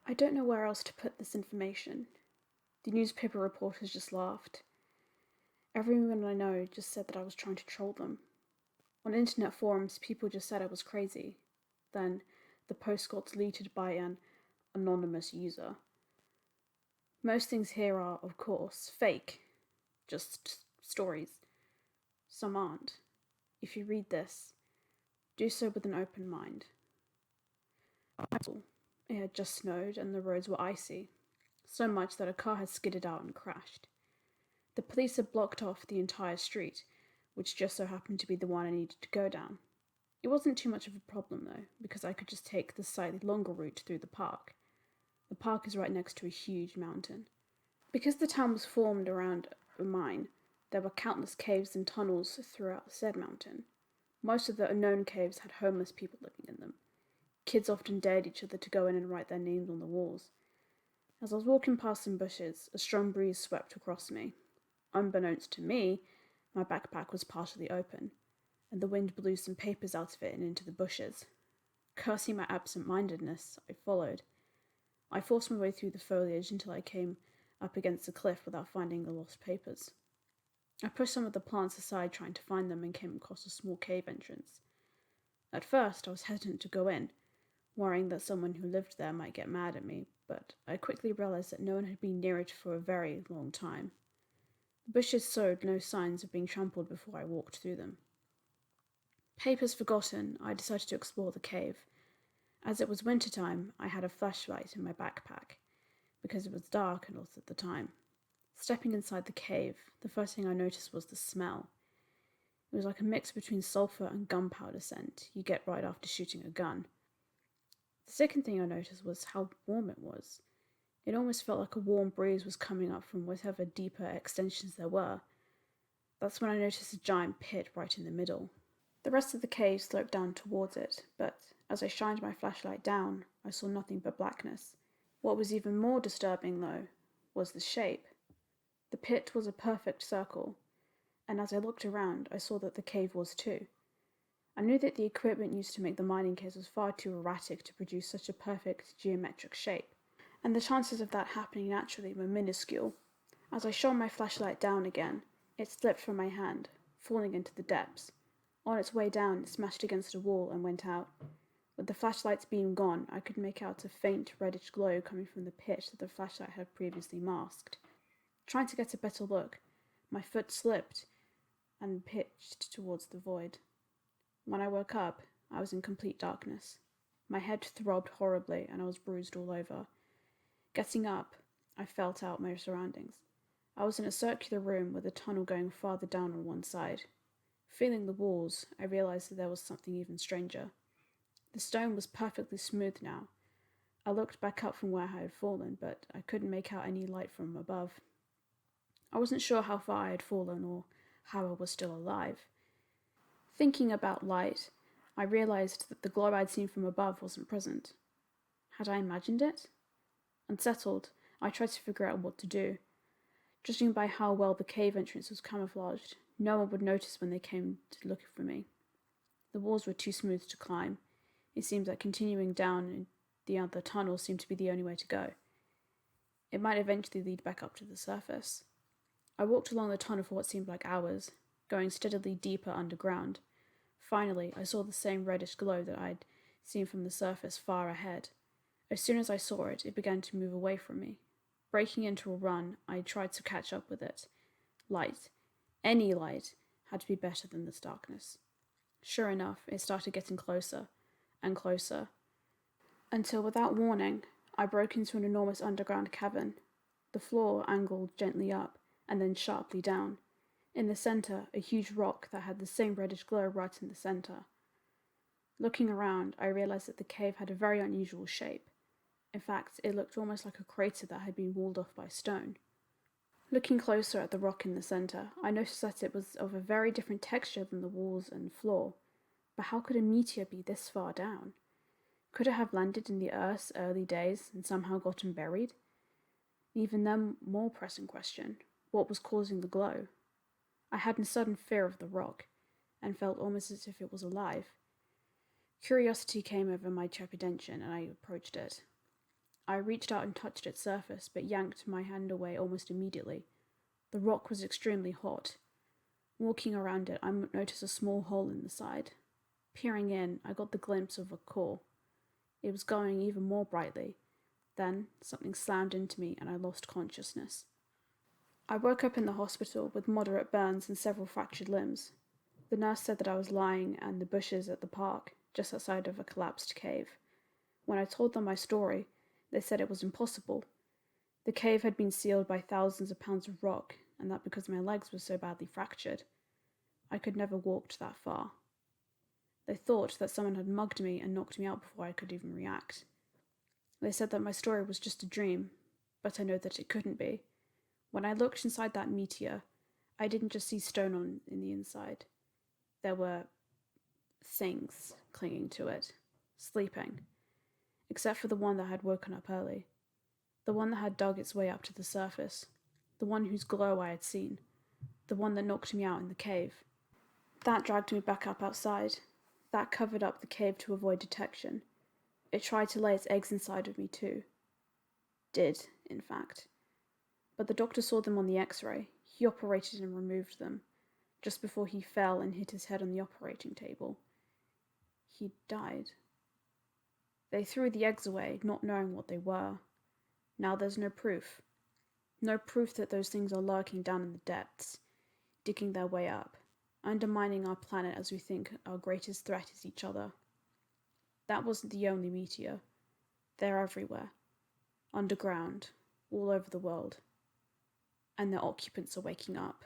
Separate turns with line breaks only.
I don't know where else to put this information. The newspaper reporters just laughed. Everyone I know just said that I was trying to troll them. On internet forums, people just said I was crazy. Then, the post got deleted by an anonymous user. Most things here are, of course, fake. Just stories. Some aren't. If you read this, do so with an open mind. It had just snowed and the roads were icy, so much that a car had skidded out and crashed. The police had blocked off the entire street, which just so happened to be the one I needed to go down. It wasn't too much of a problem though, because I could just take the slightly longer route through the park. The park is right next to a huge mountain. Because the town was formed around a mine, there were countless caves and tunnels throughout said mountain. Most of the unknown caves had homeless people living in them. Kids often dared each other to go in and write their names on the walls. As I was walking past some bushes, a strong breeze swept across me. Unbeknownst to me, my backpack was partially open, and the wind blew some papers out of it and into the bushes. Cursing my absent-mindedness, I followed. I forced my way through the foliage until I came up against a cliff without finding the lost papers. I pushed some of the plants aside trying to find them and came across a small cave entrance. At first, I was hesitant to go in, worrying that someone who lived there might get mad at me, but I quickly realized that no one had been near it for a very long time. The bushes showed no signs of being trampled before I walked through them. Papers forgotten, I decided to explore the cave. As it was winter time, I had a flashlight in my backpack, because it was dark and hot at the time. Stepping inside the cave, the first thing I noticed was the smell. It was like a mix between sulfur and gunpowder scent you get right after shooting a gun. The second thing I noticed was how warm it was. It almost felt like a warm breeze was coming up from whatever deeper extensions there were. That's when I noticed a giant pit right in the middle. The rest of the cave sloped down towards it, but as I shined my flashlight down, I saw nothing but blackness. What was even more disturbing, though, was the shape. The pit was a perfect circle, and as I looked around, I saw that the cave was too. I knew that the equipment used to make the mining caves was far too erratic to produce such a perfect geometric shape, and the chances of that happening naturally were minuscule. As I shone my flashlight down again, it slipped from my hand, falling into the depths. On its way down, it smashed against a wall and went out. With the flashlight's beam gone, I could make out a faint reddish glow coming from the pit that the flashlight had previously masked. Trying to get a better look, my foot slipped and pitched towards the void. When I woke up, I was in complete darkness. My head throbbed horribly and I was bruised all over. Getting up, I felt out my surroundings. I was in a circular room with a tunnel going farther down on one side. Feeling the walls, I realized that there was something even stranger. The stone was perfectly smooth now. I looked back up from where I had fallen, but I couldn't make out any light from above. I wasn't sure how far I had fallen or how I was still alive. Thinking about light, I realized that the glow I'd seen from above wasn't present. Had I imagined it? Unsettled, I tried to figure out what to do. Judging by how well the cave entrance was camouflaged, no one would notice when they came to look for me. The walls were too smooth to climb. It seemed that continuing down the other tunnel seemed to be the only way to go. It might eventually lead back up to the surface. I walked along the tunnel for what seemed like hours, going steadily deeper underground. Finally, I saw the same reddish glow that I'd seen from the surface far ahead. As soon as I saw it, it began to move away from me. Breaking into a run, I tried to catch up with it. Light, any light, had to be better than this darkness. Sure enough, it started getting closer and closer, until without warning, I broke into an enormous underground cavern. The floor angled gently up and then sharply down. In the center, a huge rock that had the same reddish glow right in the center. Looking around, I realized that the cave had a very unusual shape. In fact, it looked almost like a crater that had been walled off by stone. Looking closer at the rock in the center, I noticed that it was of a very different texture than the walls and floor. But how could a meteor be this far down? Could it have landed in the Earth's early days and somehow gotten buried? Even then, more pressing question, what was causing the glow? I had a sudden fear of the rock, and felt almost as if it was alive. Curiosity came over my trepidation, and I approached it. I reached out and touched its surface, but yanked my hand away almost immediately. The rock was extremely hot. Walking around it, I noticed a small hole in the side. Peering in, I got the glimpse of a core. It was glowing even more brightly. Then, something slammed into me and I lost consciousness. I woke up in the hospital with moderate burns and several fractured limbs. The nurse said that I was lying in the bushes at the park, just outside of a collapsed cave. When I told them my story, they said it was impossible. The cave had been sealed by thousands of pounds of rock, and that because my legs were so badly fractured. I could never walked that far. They thought that someone had mugged me and knocked me out before I could even react. They said that my story was just a dream, but I know that it couldn't be. When I looked inside that meteor, I didn't just see stone in the inside. There were things clinging to it, sleeping, except for the one that had woken up early, the one that had dug its way up to the surface, the one whose glow I had seen, the one that knocked me out in the cave. That dragged me back up outside. That covered up the cave to avoid detection. It tried to lay its eggs inside of me too. Did, in fact. But the doctor saw them on the X-ray. He operated and removed them, just before he fell and hit his head on the operating table. He died. They threw the eggs away, not knowing what they were. Now there's no proof. No proof that those things are lurking down in the depths, digging their way up, undermining our planet as we think our greatest threat is each other. That wasn't the only meteor. They're everywhere. Underground, all over the world. And their occupants are waking up.